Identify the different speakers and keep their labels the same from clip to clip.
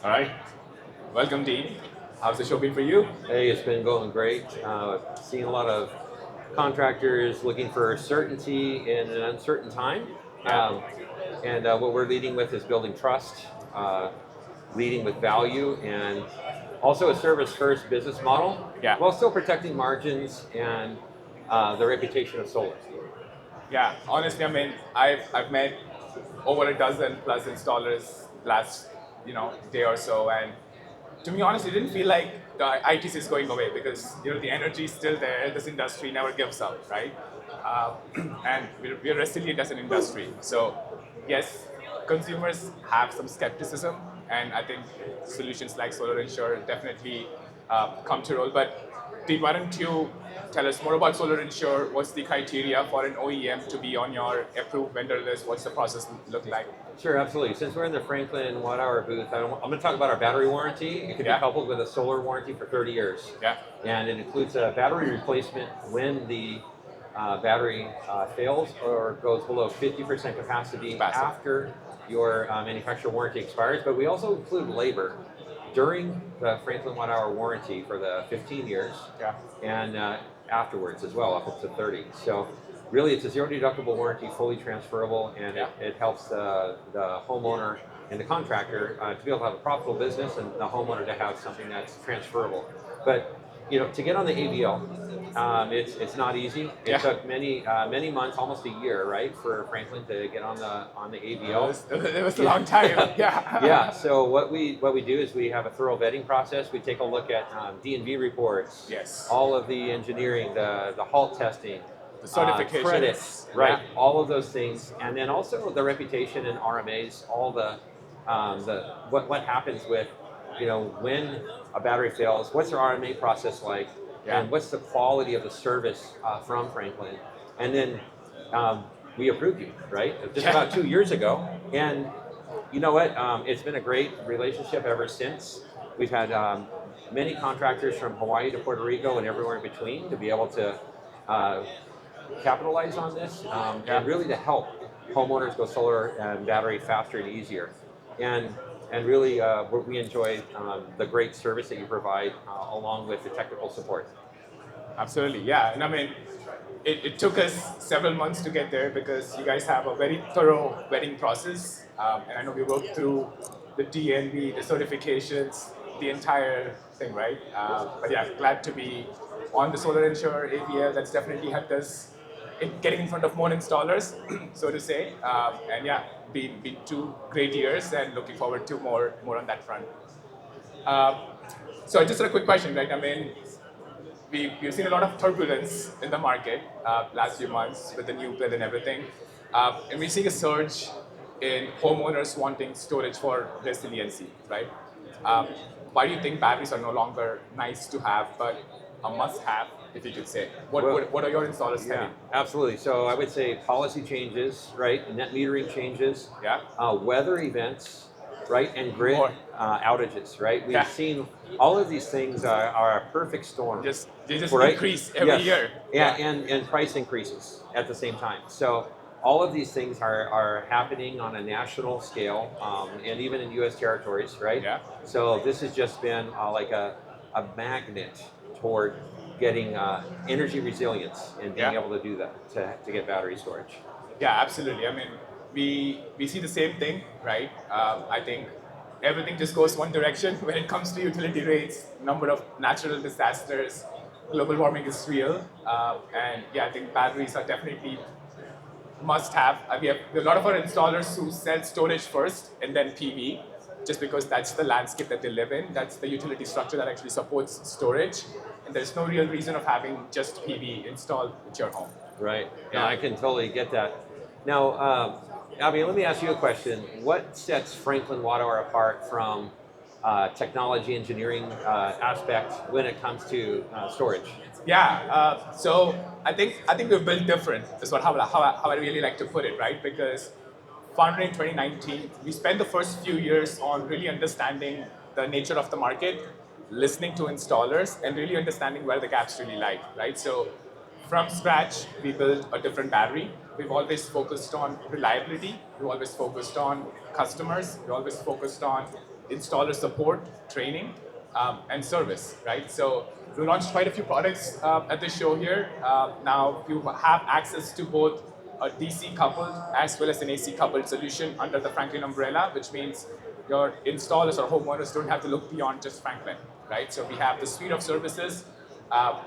Speaker 1: All right. Welcome, Dean. How's the show been for you?
Speaker 2: Hey, it's been going great. Seeing a lot of contractors looking for certainty in an uncertain time.
Speaker 1: Yeah.
Speaker 2: And what we're leading with is building trust, leading with value, and also a service-first business model,
Speaker 1: Yeah.
Speaker 2: while still protecting margins and the reputation of solar.
Speaker 1: Yeah. Honestly, I mean, I've met over a dozen plus installers last day or so, and to be honest, it didn't feel like the ITC is going away because the energy is still there. This industry never gives up, right? Uh, and we're resilient as an industry. So yes, consumers have some skepticism, and I think solutions like Solar Insure definitely come to role. But Dee, why don't you tell us more about Solar Insure? What's the criteria for an OEM to be on your approved vendor list? What's the process look like?
Speaker 2: Sure, absolutely. Since we're in the Franklin Watt-Hour booth, I'm going to talk about our battery warranty. It can be coupled with a solar warranty for 30 years.
Speaker 1: Yeah.
Speaker 2: And it includes a battery replacement when the battery fails or goes below 50% capacity after your manufacturer warranty expires. But we also include labor during the Franklin Watt-Hour warranty for the 15 years and afterwards as well, up to 30. So really, it's a zero deductible warranty, fully transferable, and it helps the homeowner and the contractor to be able to have a profitable business, and the homeowner to have something that's transferable. But to get on the AVL, it's not easy. It took many months, almost a year, right, for Franklin to get on the AVL.
Speaker 1: It was a long time. Yeah.
Speaker 2: Yeah. So what we do is we have a thorough vetting process. We take a look at D&V reports.
Speaker 1: Yes.
Speaker 2: All of the engineering, the halt testing.
Speaker 1: The certifications.
Speaker 2: Credits, right? All of those things, and then also the reputation and RMAs, all the what happens with when a battery fails, what's their RMA process like, and what's the quality of the service from Franklin, and then we approved you, right? Just about 2 years ago, and you know what? It's been a great relationship ever since. We've had many contractors from Hawaii to Puerto Rico and everywhere in between to be able to capitalize on this and really to help homeowners go solar and battery faster and easier. And really, we enjoy the great service that you provide along with the technical support.
Speaker 1: Absolutely, yeah. And I mean, it took us several months to get there because you guys have a very thorough vetting process. And I know we worked through the DNV, the certifications, the entire thing, right? But yeah, glad to be on the Solar Insure AVL. That's definitely helped us in getting in front of more installers, so to say. And yeah, been 2 great years and looking forward to more on that front. So just a quick question, right? I mean, we've seen a lot of turbulence in the market last few months with the new bill and everything. And we're seeing a surge in homeowners wanting storage for resiliency, right? Why do you think batteries are no longer nice to have, but a must-have, if you could say? What are your installers telling?
Speaker 2: Absolutely. So I would say policy changes, right? Net metering changes, weather events, right? And grid outages, right? We've seen all of these things are a perfect storm.
Speaker 1: They just increase every year.
Speaker 2: Yeah, and price increases at the same time. So all of these things are happening on a national scale and even in U.S. territories, right?
Speaker 1: Yeah.
Speaker 2: So this has just been like a magnet toward getting energy resilience and being able to do that, to get battery storage.
Speaker 1: Yeah, absolutely. I mean, we see the same thing, right? I think everything just goes one direction when it comes to utility rates, number of natural disasters, global warming is real. And yeah, I think batteries are definitely must have. We have a lot of our installers who sell storage first and then PV, just because that's the landscape that they live in. That's the utility structure that actually supports storage. And there's no real reason of having just PV installed at your home.
Speaker 2: Right. Yeah, I can totally get that. Now, Abhi, let me ask you a question. What sets Franklin Watt-Hour apart from technology engineering aspect when it comes to storage?
Speaker 1: Yeah. So I think we're built different. Is how I really like to put it, right? Because founded in 2019, we spent the first few years on really understanding the nature of the market, listening to installers, and really understanding where the gaps really lie, right? So from scratch, we built a different battery. We've always focused on reliability. We've always focused on customers. We've always focused on installer support, training, and service, right? So we launched quite a few products at the show here. Now you have access to both a DC coupled as well as an AC coupled solution under the Franklin umbrella, which means your installers or homeowners don't have to look beyond just Franklin, right? So we have the suite of services.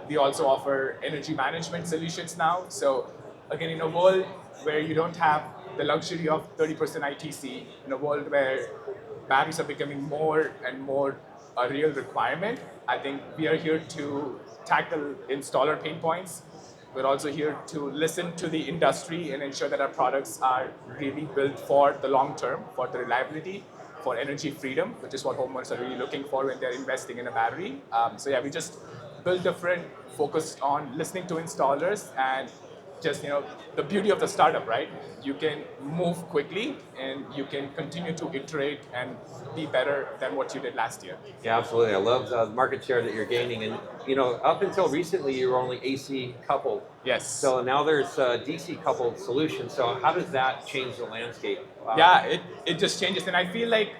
Speaker 1: We also offer energy management solutions now. So again, in a world where you don't have the luxury of 30% ITC, in a world where batteries are becoming more and more a real requirement, I think we are here to tackle installer pain points. We're also here to listen to the industry and ensure that our products are really built for the long term, for the reliability, for energy freedom, which is what homeowners are really looking for when they're investing in a battery. So yeah, we just built different, focused on listening to installers and just the beauty of the startup, right? You can move quickly and you can continue to iterate and be better than what you did last year.
Speaker 2: Yeah, absolutely. I love the market share that you're gaining, and up until recently, you were only AC coupled.
Speaker 1: Yes.
Speaker 2: So now there's a DC coupled solution. So how does that change the landscape?
Speaker 1: Yeah, it just changes, and I feel like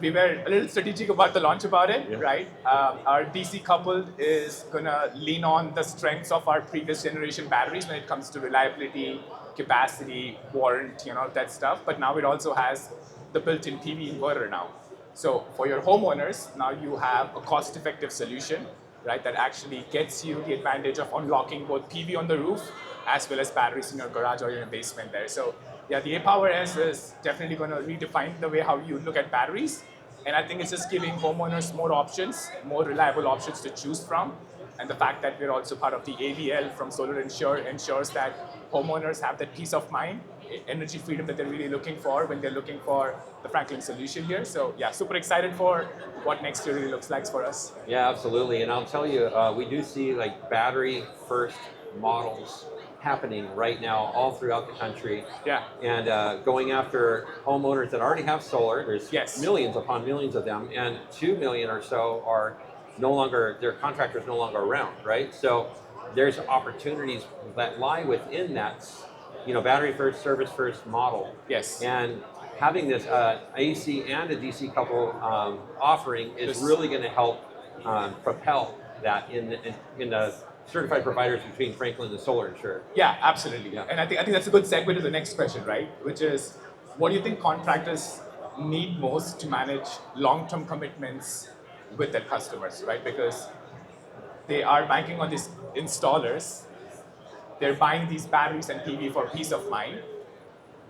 Speaker 1: we were a little strategic about the launch about it,
Speaker 2: Yeah.
Speaker 1: right? Our DC coupled is gonna lean on the strengths of our previous generation batteries when it comes to reliability, capacity, warranty, that stuff. But now it also has the built-in PV inverter now. So for your homeowners, now you have a cost-effective solution, right? That actually gets you the advantage of unlocking both PV on the roof as well as batteries in your garage or in your basement there. So yeah, the A-Power S is definitely going to redefine the way how you look at batteries. And I think it's just giving homeowners more options, more reliable options to choose from. And the fact that we're also part of the AVL from Solar Insure ensures that homeowners have that peace of mind, energy freedom that they're really looking for when they're looking for the Franklin solution here. So yeah, super excited for what next year really looks like for us.
Speaker 2: Yeah, absolutely. And I'll tell you, we do see like battery first models happening right now all throughout the country.
Speaker 1: Yeah.
Speaker 2: And going after homeowners that already have solar. There's
Speaker 1: Yes.
Speaker 2: millions upon millions of them, and 2 million or so are no longer, their contractors no longer around, right? So there's opportunities that lie within that, battery first, service first model.
Speaker 1: Yes.
Speaker 2: And having this AC and a DC couple offering is really going to help propel that in the certified providers between Franklin and Solar Insure.
Speaker 1: Yeah, absolutely.
Speaker 2: Yeah.
Speaker 1: And I think that's a good segue to the next question, right? Which is, what do you think contractors need most to manage long-term commitments with their customers, right? Because they are banking on these installers. They're buying these batteries and PV for peace of mind.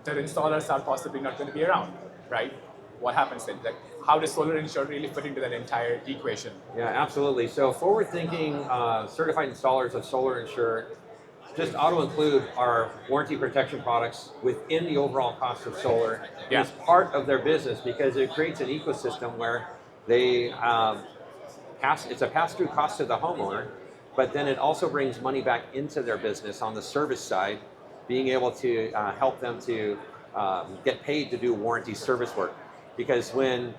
Speaker 1: Their installers are possibly not going to be around, right? What happens then? Like, how does Solar Insure really fit into that entire equation?
Speaker 2: Yeah, absolutely. So forward-thinking certified installers of Solar Insure just auto-include our warranty protection products within the overall cost of solar.
Speaker 1: Yeah.
Speaker 2: It's part of their business because it creates an ecosystem where they it's a pass-through cost to the homeowner, but then it also brings money back into their business on the service side, being able to help them to get paid to do warranty service work. Because when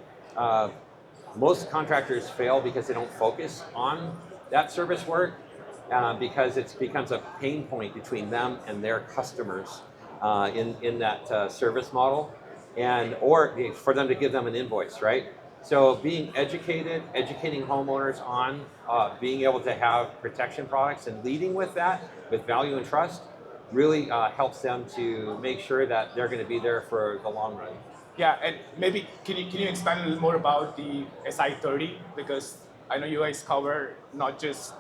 Speaker 2: most contractors fail because they don't focus on that service work, because it becomes a pain point between them and their customers in that service model, or for them to give them an invoice, right? So being educating homeowners on being able to have protection products and leading with that, with value and trust, really helps them to make sure that they're going to be there for the long run.
Speaker 1: Yeah, and maybe can you expand a little more about the SI30? Because I know you guys cover not just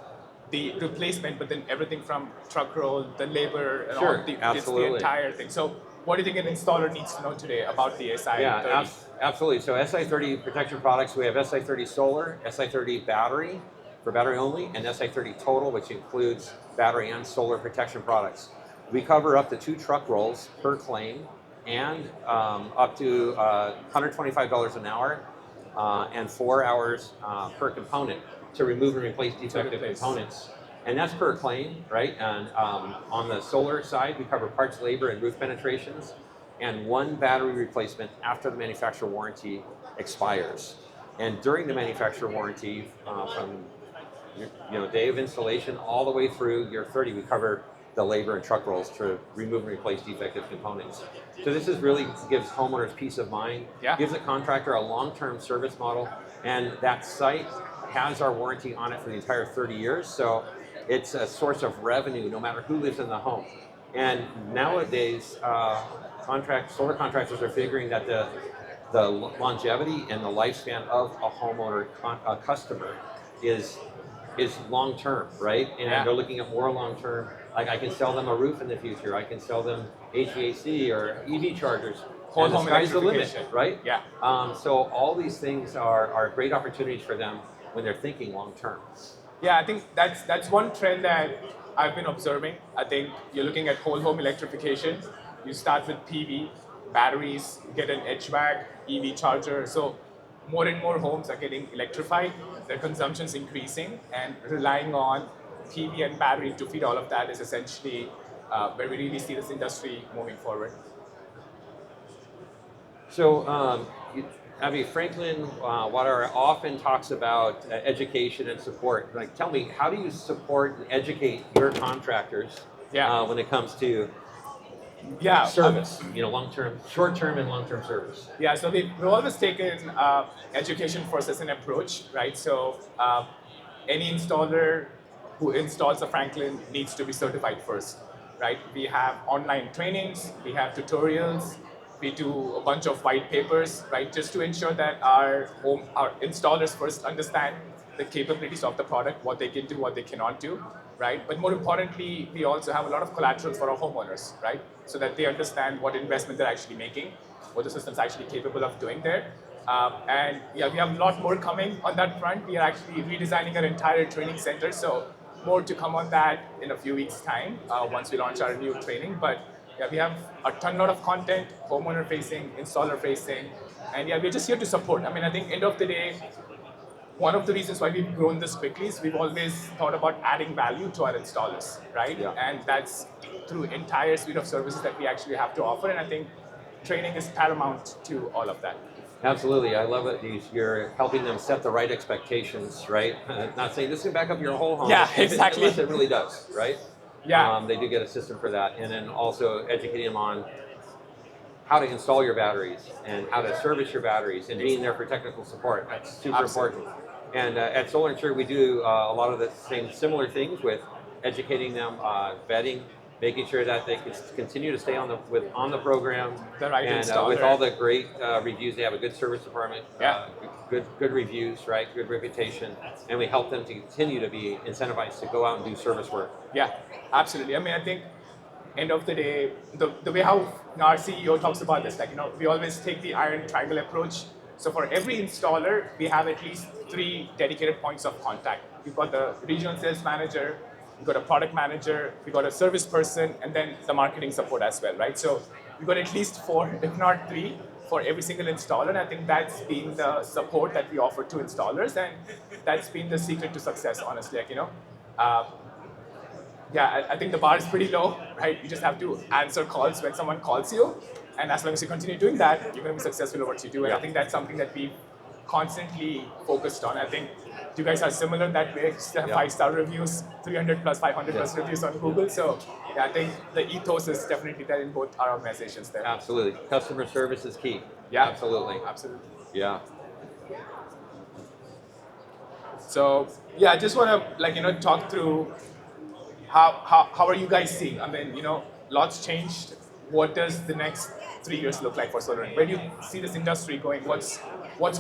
Speaker 1: the replacement, but then everything from truck roll, the labor, and
Speaker 2: Sure,
Speaker 1: all the, it's
Speaker 2: absolutely.
Speaker 1: the entire thing. So what do you think an installer needs to know today about the SI30?
Speaker 2: Yeah, absolutely. So SI30 protection products, we have SI30 Solar, SI30 Battery for battery only, and SI30 Total, which includes battery and solar protection products. We cover up to 2 truck rolls per claim, and up to $125 an hour and 4 hours per component to remove and replace defective components. And that's per claim, right? And on the solar side, we cover parts, labor, and roof penetrations, and 1 battery replacement after the manufacturer warranty expires. And during the manufacturer warranty, from day of installation all the way through year 30, we cover the labor and truck rolls to remove and replace defective components. So this is really gives homeowners peace of mind, gives the contractor a long-term service model, and that site has our warranty on it for the entire 30 years. So it's a source of revenue no matter who lives in the home. And nowadays, solar contractors are figuring that the longevity and the lifespan of a homeowner customer is long term, right? And they're looking at more long term. Like I can sell them a roof in the future. I can sell them HVAC or EV chargers.
Speaker 1: Whole
Speaker 2: and the
Speaker 1: home
Speaker 2: sky's the limit,
Speaker 1: electrification.
Speaker 2: right?
Speaker 1: Yeah.
Speaker 2: So all these things are great opportunities for them when they're thinking long term.
Speaker 1: Yeah, I think that's one trend that I've been observing. I think you're looking at whole home electrification. You start with PV, batteries, get an HVAC, EV charger. So more and more homes are getting electrified. Their consumption's increasing, and relying on PV and battery to feed all of that is essentially where we really see this industry moving forward.
Speaker 2: So, Abhi, Franklin Water often talks about education and support. Like, tell me, how do you support and educate your contractors when it comes to service? Long-term, short-term, and long-term service.
Speaker 1: Yeah, so we've always taken education first as an approach, right? So any installer who installs a Franklin needs to be certified first, right? We have online trainings, we have tutorials, we do a bunch of white papers, right? Just to ensure that our installers first understand the capabilities of the product, what they can do, what they cannot do, right? But more importantly, we also have a lot of collateral for our homeowners, right? So that they understand what investment they're actually making, what the system's actually capable of doing there. And yeah, we have a lot more coming on that front. We are actually redesigning our entire training center. So more to come on that in a few weeks' time once we launch our new training. But yeah, we have a lot of content, homeowner facing, installer facing, and yeah, we're just here to support. I mean, I think end of the day, one of the reasons why we've grown this quickly is we've always thought about adding value to our installers, right?
Speaker 2: Yeah.
Speaker 1: And that's through entire suite of services that we actually have to offer. And I think training is paramount to all of that.
Speaker 2: Absolutely, I love it. You're helping them set the right expectations, right? Not saying this can back up your whole home.
Speaker 1: Yeah, exactly.
Speaker 2: Unless it really does, right?
Speaker 1: Yeah.
Speaker 2: They do get a system for that, and then also educating them on how to install your batteries and how to service your batteries and being there for technical support. That's super important. And at Solar Insure, we do a lot of the same similar things with educating them, vetting, making sure that they can continue to stay on the program,
Speaker 1: the right
Speaker 2: and
Speaker 1: installer.
Speaker 2: with all the great reviews. They have a good service department, good reviews, right? Good reputation, and we help them to continue to be incentivized to go out and do service work.
Speaker 1: Yeah, absolutely. I mean, I think end of the day, the way how our CEO talks about this, like, we always take the iron triangle approach. So for every installer, we have at least 3 dedicated points of contact. We've got the regional sales manager, we've got a product manager, we've got a service person, and then the marketing support as well, right? So we've got at least 4, if not 3, for every single installer. And I think that's been the support that we offer to installers, and that's been the secret to success, honestly. I think the bar is pretty low, right? You just have to answer calls when someone calls you, and as long as you continue doing that, you're going to be successful at what you do. And I think that's something that we've constantly focused on. I think you guys are similar that way. Just have 5-star reviews, 300 plus, 500 plus reviews on Google. So yeah, I think the ethos is definitely there in both our organizations there.
Speaker 2: Absolutely, customer service is key.
Speaker 1: Yeah,
Speaker 2: absolutely. Yeah.
Speaker 1: So yeah, I just want to talk through how are you guys seeing? I mean, lots changed. What does the next 3 years look like for solar? Where do you see this industry going? What's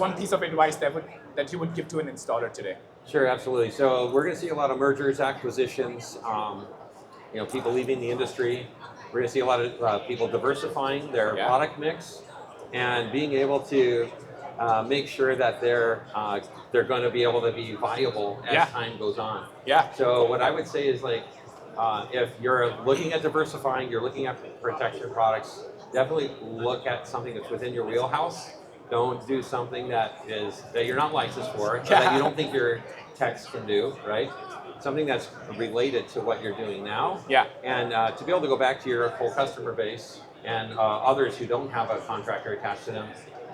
Speaker 1: one piece of advice that you would give to an installer today?
Speaker 2: Sure, absolutely. So we're going to see a lot of mergers, acquisitions, people leaving the industry. We're going to see a lot of people diversifying their product mix and being able to make sure that they're going to be able to be viable as time goes on.
Speaker 1: Yeah.
Speaker 2: So what I would say is if you're looking at diversifying, you're looking at protection products, definitely look at something that's within your wheelhouse. Don't do something that you're not licensed for, that you don't think your techs can do, right? Something that's related to what you're doing now.
Speaker 1: Yeah.
Speaker 2: And to be able to go back to your full customer base and others who don't have a contractor attached to them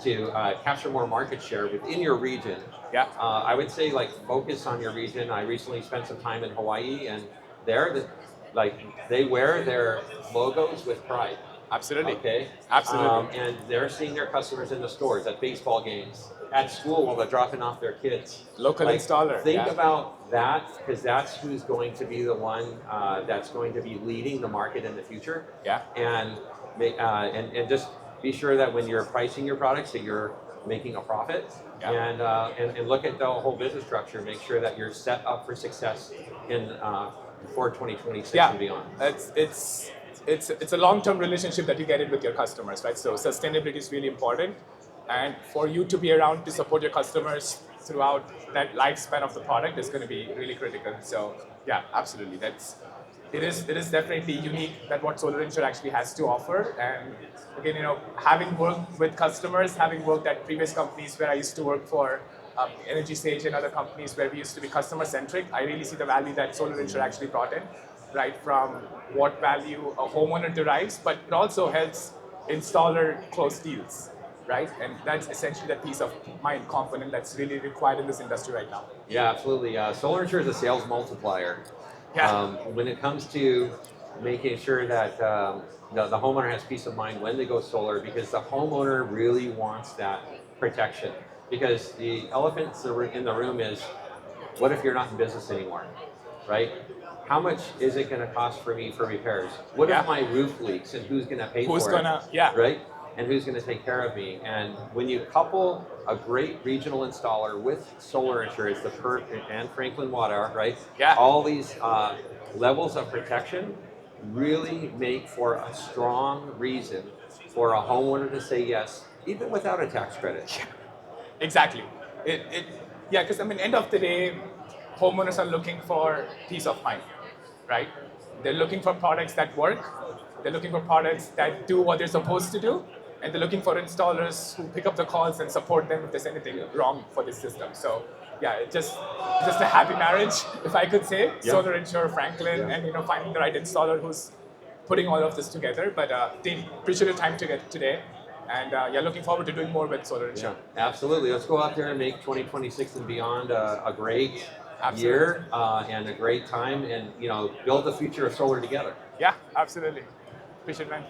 Speaker 2: to capture more market share within your region.
Speaker 1: Yeah.
Speaker 2: I would say focus on your region. I recently spent some time in Hawaii, and there like they wear their logos with pride.
Speaker 1: Absolutely.
Speaker 2: Okay.
Speaker 1: Absolutely.
Speaker 2: And they're seeing their customers in the stores, at baseball games, at school while they're dropping off their kids.
Speaker 1: Local
Speaker 2: Like,
Speaker 1: installer.
Speaker 2: think
Speaker 1: Yeah.
Speaker 2: about that, because that's who's going to be the one that's going to be leading the market in the future.
Speaker 1: Yeah.
Speaker 2: And and just be sure that when you're pricing your products that you're making a profit.
Speaker 1: Yeah.
Speaker 2: And look at the whole business structure. Make sure that you're set up for success in for 2026
Speaker 1: Yeah.
Speaker 2: and beyond.
Speaker 1: It's a long-term relationship that you get in with your customers, right? So sustainability is really important, and for you to be around to support your customers throughout that lifespan of the product is going to be really critical. So yeah, absolutely. It is definitely unique that what Solar Insure actually has to offer. And again, having worked with customers, having worked at previous companies where I used to work for Energy Sage and other companies where we used to be customer centric, I really see the value that Solar Insure actually brought in, right? From what value a homeowner derives, but it also helps installer close deals, right? And that's essentially the peace of mind component that's really required in this industry right now.
Speaker 2: Yeah, absolutely. Solar Insure is a sales multiplier.
Speaker 1: Yeah.
Speaker 2: When it comes to making sure that the homeowner has peace of mind when they go solar, because the homeowner really wants that protection. Because the elephant in the room is, what if you're not in business anymore, right? How much is it going to cost for me for repairs? What
Speaker 1: Yeah.
Speaker 2: if my roof leaks, and who's going to pay
Speaker 1: Who's
Speaker 2: for
Speaker 1: gonna,
Speaker 2: it?
Speaker 1: yeah.
Speaker 2: Right? And who's going to take care of me? And when you couple a great regional installer with Solar Insurance, and FranklinWH, right?
Speaker 1: Yeah.
Speaker 2: All these levels of protection really make for a strong reason for a homeowner to say yes, even without a tax credit.
Speaker 1: Exactly. Yeah, because I mean, end of the day, homeowners are looking for peace of mind, right? They're looking for products that work. They're looking for products that do what they're supposed to do, and they're looking for installers who pick up the calls and support them if there's anything wrong for the system. So yeah, it's just a happy marriage, if I could say.
Speaker 2: Yeah.
Speaker 1: Solar Insure, Franklin,
Speaker 2: Yeah.
Speaker 1: and finding the right installer who's putting all of this together. But Dean, appreciate your time today. And yeah, looking forward to doing more with Solar Insure.
Speaker 2: Yeah, absolutely. Let's go out there and make 2026 and beyond a great
Speaker 1: Absolutely.
Speaker 2: year and a great time, and build the future of solar together.
Speaker 1: Yeah, absolutely. Appreciate it, man.